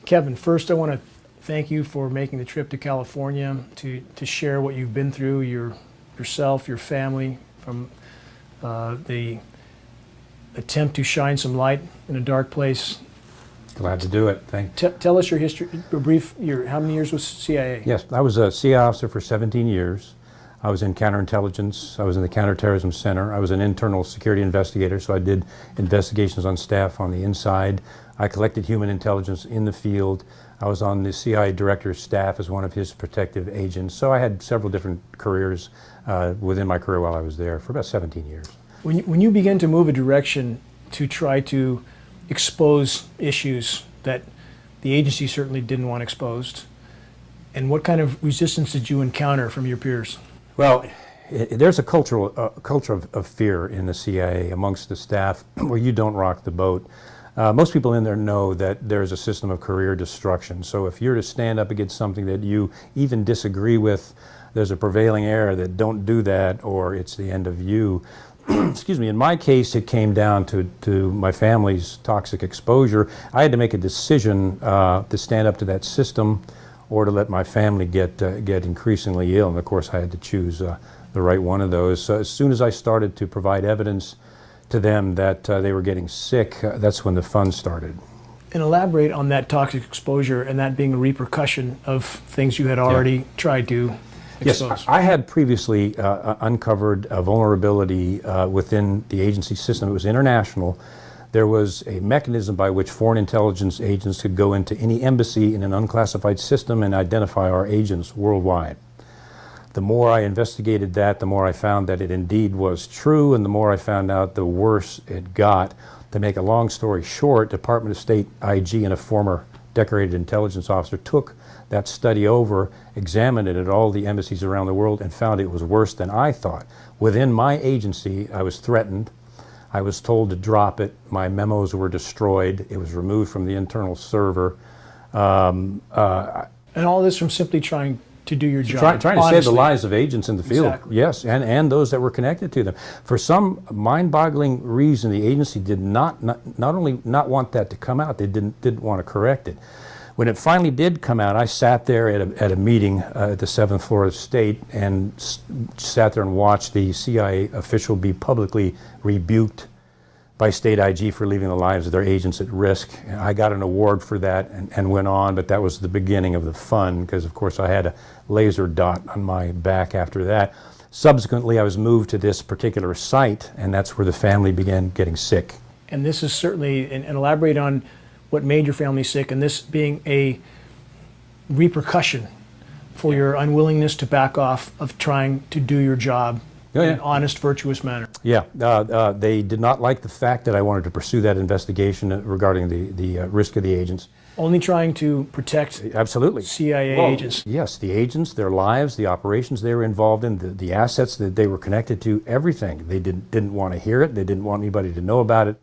Kevin, first I want to thank you for making the trip to California to share what you've been through, yourself, your family, from the attempt to shine some light in a dark place. Glad to do it. Tell us your history, how many years was CIA? Yes, I was a CIA officer for 17 years. I was in counterintelligence. I was in the Counterterrorism Center. I was an internal security investigator, so I did investigations on staff on the inside. I collected human intelligence in the field. I was on the CIA director's staff as one of his protective agents. So I had several different careers within my career while I was there for about 17 years. When you begin to move a direction to try to expose issues that the agency certainly didn't want exposed, and what kind of resistance did you encounter from your peers? Well, there's a culture of fear in the CIA amongst the staff where you don't rock the boat. Most people in there know that there's a system of career destruction. So if you're to stand up against something that you even disagree with, there's a prevailing error that don't do that or it's the end of you. Excuse me, in my case it came down to my family's toxic exposure. I had to make a decision to stand up to that system or to let my family get increasingly ill, and of course I had to choose the right one of those. So as soon as I started to provide evidence to them that they were getting sick, that's when the fun started. And elaborate on that toxic exposure and that being a repercussion of things you had already tried to expose. Yes, I had previously uncovered a vulnerability within the agency system. It was international. There was a mechanism by which foreign intelligence agents could go into any embassy in an unclassified system and identify our agents worldwide. The more I investigated that, the more I found that it indeed was true, and the more I found out, the worse it got. To make a long story short, Department of State IG and a former decorated intelligence officer took that study over, examined it at all the embassies around the world, and found it was worse than I thought. Within my agency, I was threatened. I was told to drop it. My memos were destroyed. It was removed from the internal server. And all this from simply trying to do your job. Trying to save the lives of agents in the field. Exactly. Yes, and those that were connected to them. For some mind-boggling reason, the agency did not only not want that to come out, they didn't want to correct it. When it finally did come out, I sat there at a meeting at the 7th floor of State and sat there and watched the CIA official be publicly rebuked by State IG for leaving the lives of their agents at risk. And I got an award for that and went on, but that was the beginning of the fun because, of course, I had a laser dot on my back after that. Subsequently, I was moved to this particular site, and that's where the family began getting sick. And this is certainly, and elaborate on what made your family sick, and this being a repercussion for your unwillingness to back off of trying to do your job in an honest, virtuous manner. Yeah, they did not like the fact that I wanted to pursue that investigation regarding the risk of the agents. Only trying to protect CIA agents. Yes, the agents, their lives, the operations they were involved in, the assets that they were connected to, everything. They didn't want to hear it. They didn't want anybody to know about it.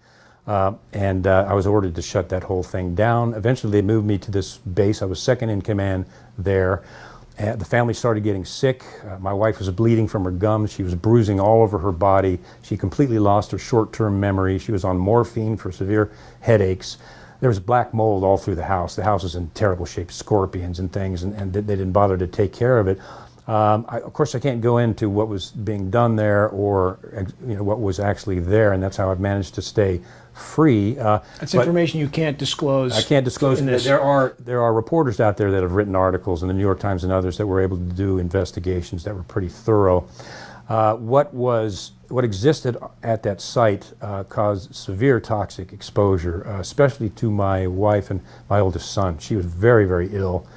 And I was ordered to shut that whole thing down. Eventually they moved me to this base. I was second in command there. The family started getting sick. My wife was bleeding from her gums. She was bruising all over her body. She completely lost her short-term memory. She was on morphine for severe headaches. There was black mold all through the house. The house was in terrible shape, scorpions and things, and they didn't bother to take care of it. Of course, I can't go into what was being done there or what was actually there, and that's how I've managed to stay free. That's information you can't disclose. I can't disclose. There are reporters out there that have written articles in the New York Times and others that were able to do investigations that were pretty thorough. What existed at that site caused severe toxic exposure, especially to my wife and my oldest son. She was very, very ill.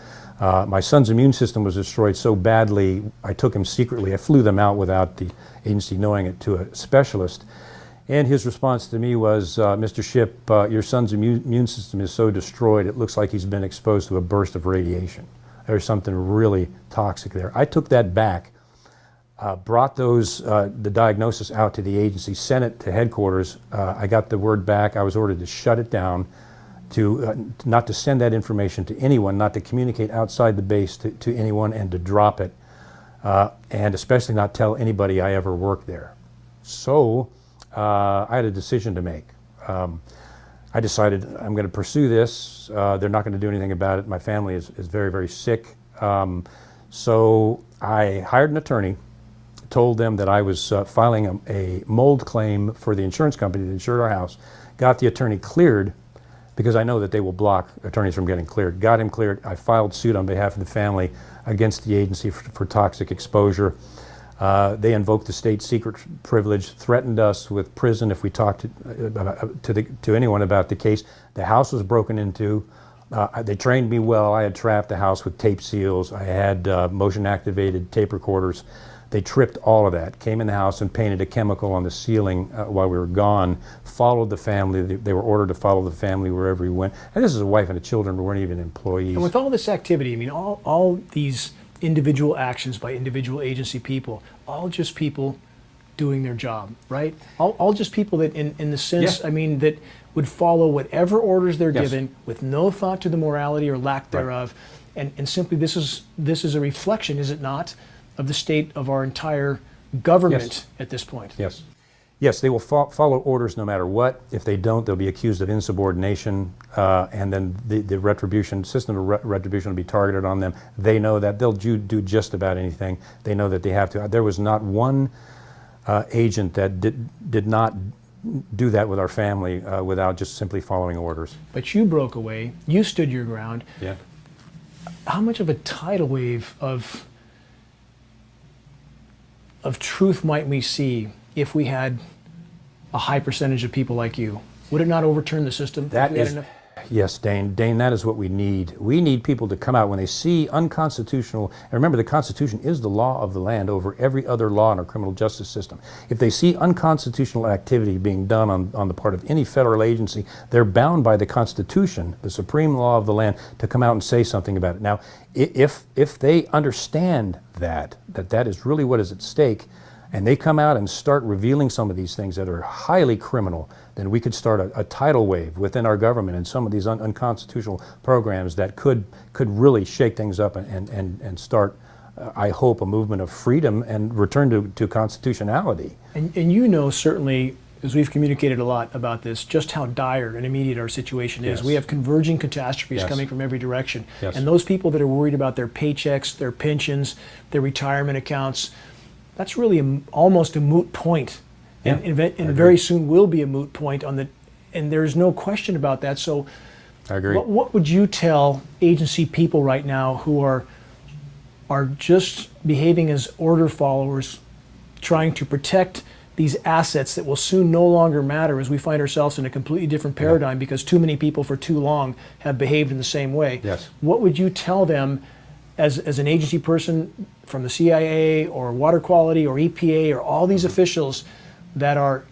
My son's immune system was destroyed so badly, I took him secretly. I flew them out without the agency knowing it to a specialist. And his response to me was, Mr. Shipp, your son's immune system is so destroyed, it looks like he's been exposed to a burst of radiation. There's something really toxic there. I took that back, brought the diagnosis out to the agency, sent it to headquarters. I got the word back. I was ordered to shut it down, not to send that information to anyone, not to communicate outside the base to anyone, and to drop it, and especially not tell anybody I ever worked there. So I had a decision to make. I decided I'm going to pursue this. They're not going to do anything about it. My family is very, very sick. So I hired an attorney, told them that I was filing a mold claim for the insurance company that insured our house, got the attorney cleared, because I know that they will block attorneys from getting cleared. Got him cleared. I filed suit on behalf of the family against the agency for toxic exposure. They invoked the state secret privilege, threatened us with prison if we talked to anyone about the case. The house was broken into. They trained me well. I had trapped the house with tape seals. I had motion-activated tape recorders. They tripped all of that, came in the house and painted a chemical on the ceiling while we were gone, followed the family. They were ordered to follow the family wherever we went. And this is a wife and children who weren't even employees. And with all this activity, I mean, all these individual actions by individual agency people, all just people doing their job, right? All just people that, in the sense, Yeah. I mean, that would follow whatever orders they're Yes. given with no thought to the morality or lack thereof. And simply this is a reflection, is it not, of the state of our entire government Yes. at this point. Yes. Yes, they will follow orders no matter what. If they don't, they'll be accused of insubordination, and then the retribution, system of retribution will be targeted on them. They know that. They'll do just about anything. They know that they have to. There was not one agent that did not do that with our family without just simply following orders. But you broke away. You stood your ground. Yeah. How much of a tidal wave of truth might we see if we had a high percentage of people like you? Would it not overturn the system? That if we had is, enough? yes, Dane, that is what we need. We need people to come out when they see unconstitutional, and remember the Constitution is the law of the land over every other law in our criminal justice system. If they see unconstitutional activity being done on the part of any federal agency, they're bound by the Constitution, the supreme law of the land, to come out and say something about it. Now, if they understand that is really what is at stake, and they come out and start revealing some of these things that are highly criminal, then we could start a tidal wave within our government and some of these unconstitutional programs that could really shake things up and start, I hope, a movement of freedom and return to constitutionality. And you know, certainly, as we've communicated a lot about this, just how dire and immediate our situation is. Yes. We have converging catastrophes Yes. coming from every direction. Yes. And those people that are worried about their paychecks, their pensions, their retirement accounts, that's really almost a moot point. Yeah, And very soon will be a moot point and there's no question about that. So I agree. what would you tell agency people right now who are just behaving as order followers, trying to protect these assets that will soon no longer matter as we find ourselves in a completely different paradigm because too many people for too long have behaved in the same way? Yes. What would you tell them as an agency person from the CIA or water quality or EPA or all these officials that are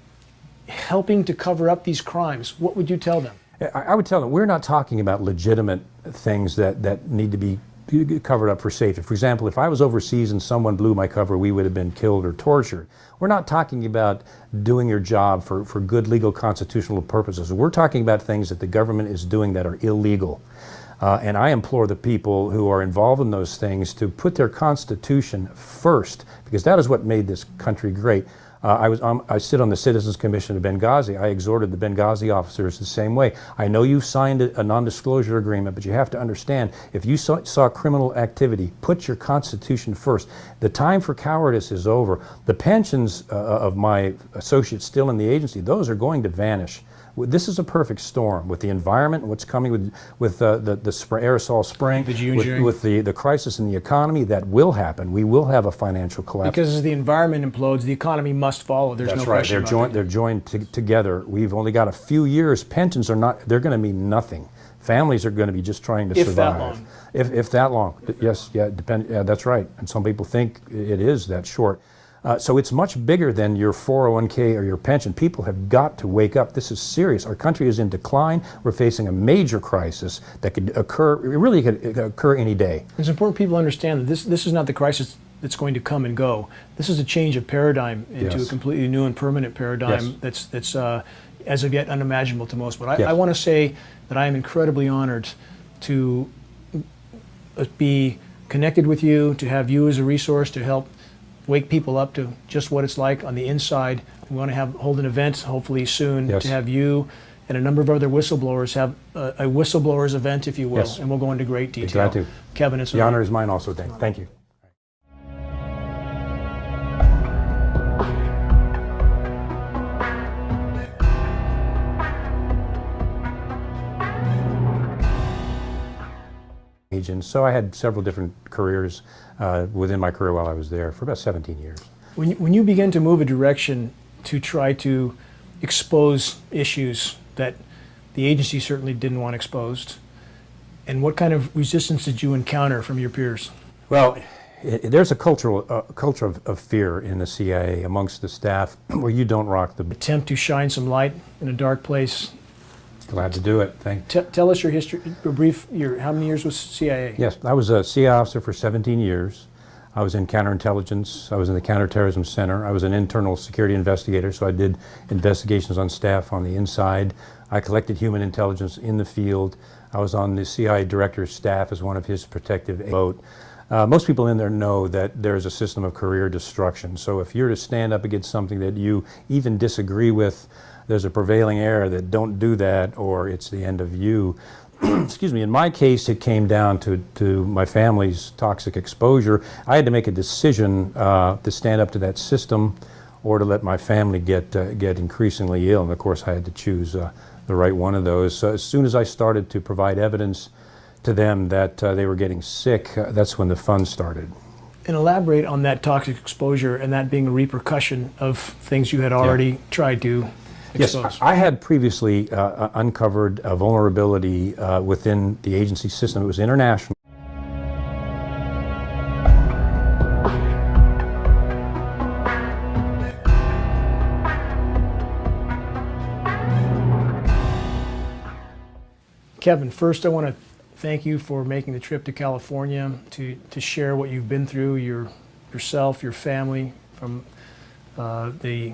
helping to cover up these crimes? What would you tell them? I would tell them we're not talking about legitimate things that need to be covered up for safety. For example, if I was overseas and someone blew my cover, we would have been killed or tortured. We're not talking about doing your job for good legal constitutional purposes. We're talking about things that the government is doing that are illegal. And I implore the people who are involved in those things to put their Constitution first, because that is what made this country great. I sit on the Citizens Commission of Benghazi. I exhorted the Benghazi officers the same way. I know you signed a non-disclosure agreement, but you have to understand, if you saw criminal activity, put your Constitution first. The time for cowardice is over. The pensions of my associates still in the agency, those are going to vanish. This is a perfect storm with the environment and what's coming with the aerosol spraying, with the crisis in the economy. That will happen. We will have a financial collapse. Because as the environment implodes, the economy must follow. There's no question about that. They're joined together. We've only got a few years. Pensions are not, they're going to mean nothing. Families are going to be just trying to survive. That long. If that long. Yes, yeah, that's right. And some people think it is that short. So it's much bigger than your 401k or your pension. People have got to wake up. This is serious. Our country is in decline. We're facing a major crisis that could occur, it really could occur any day. It's important people understand that this is not the crisis that's going to come and go. This is a change of paradigm into a completely new and permanent paradigm that's as of yet unimaginable to most. But I want to say that I am incredibly honored to be connected with you, to have you as a resource to help wake people up to just what it's like on the inside. We want to hold an event hopefully soon to have you and a number of other whistleblowers have a whistleblowers event, if you will, Yes. and we'll go into great detail. Glad to. Kevin, it's The honor is mine also, Dane. Thank you. And so I had several different careers within my career while I was there for about 17 years. When you begin to move a direction to try to expose issues that the agency certainly didn't want exposed, and what kind of resistance did you encounter from your peers? Well, there's a culture of fear in the CIA amongst the staff where you don't rock the... Attempt to shine some light in a dark place. Glad to do it. Tell us your history, how many years was CIA? Yes, I was a CIA officer for 17 years. I was in counterintelligence. I was in the Counterterrorism Center. I was an internal security investigator, so I did investigations on staff on the inside. I collected human intelligence in the field. I was on the CIA director's staff as one of his protective aides. Most people in there know that there's a system of career destruction. So if you're to stand up against something that you even disagree with, there's a prevailing error that don't do that or it's the end of you. Excuse me, in my case it came down to my family's toxic exposure. I had to make a decision to stand up to that system or to let my family get increasingly ill, and of course I had to choose the right one of those. So as soon as I started to provide evidence to them that they were getting sick, that's when the fun started. And elaborate on that toxic exposure and that being a repercussion of things you had already tried to expose. Yes, I had previously uncovered a vulnerability within the agency system. It was international. Kevin, first I want to thank you for making the trip to California to share what you've been through, yourself, your family, from the